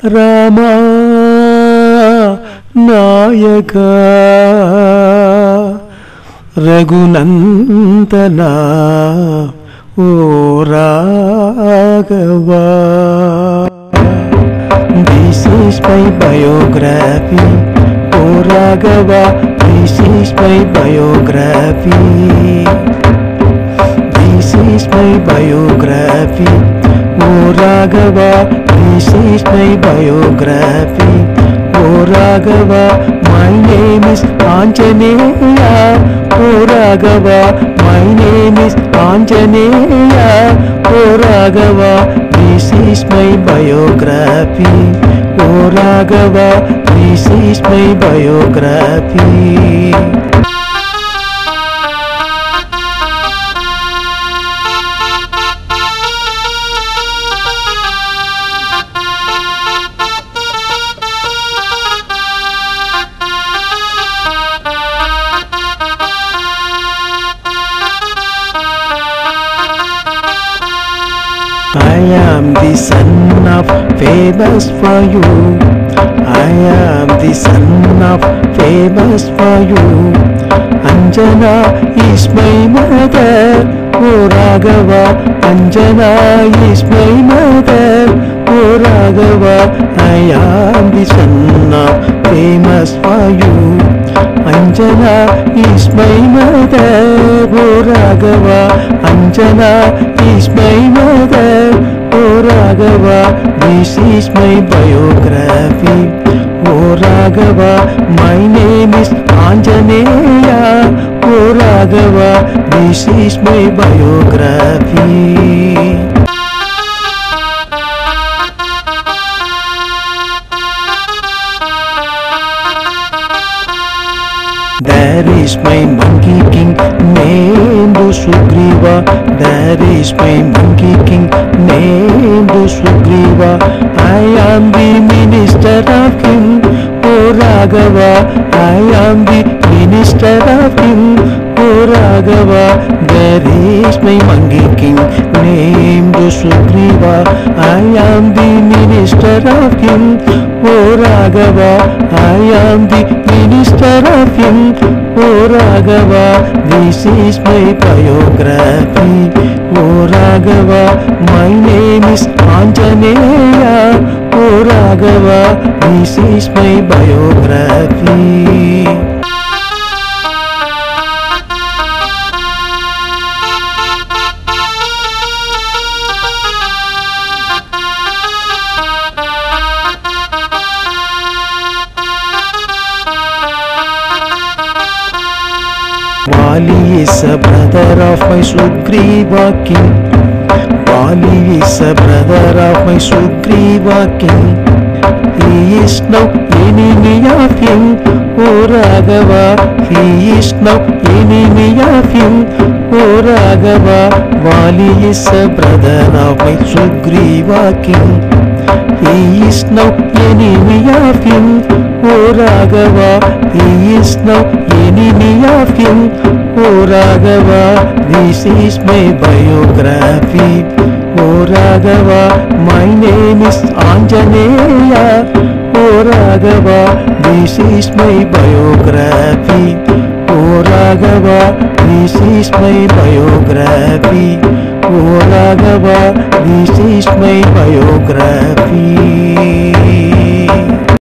Rama Nayaka Raghunandana O Raghava. This is my biography, O Raghava. This is my biography. This is my biography, O Raghava. This is my biography, O Raghava. My name is Anjaneya, O Raghava. My name is Anjaneya, O Raghava. This is my biography, O Raghava. This is my biography. I am the son of famous for you. I am the son of famous for you. Anjana is my mother, O Raghava. Anjana is my mother, O Raghava. I am the son of famous for you. Anjana is my mother, O Raghava. Anjana is my mother, O Raghava. This is my biography, O Raghava. My name is Anjaneya, O Raghava. This is my biography. There is my monkey king named Sugriva. There is my monkey king named Sugriva. I am the minister of him, O Raghava. I am the minister of him, O Raghava. There is my monkey king named Sugriva. I am the minister of him, O Raghava. I am the minister of him, O Raghava. This is my biography, O Raghava. My name is Anjaneya, O Raghava. This is my biography. Vali is a brother of my Sugriva king. Vali is a brother of my Sugriva king. He is now enemy of him, O Raghava. He is now enemy of him, O Raghava. Vali is a brother of my Sugriva king. He is now enemy of him, O Raghava. He is now enemy of him, O Raghava. This is my biography, O Raghava. My name is Anjaneya, O Raghava. This is my biography, O Raghava. This is my biography, O Raghava. This is my biography.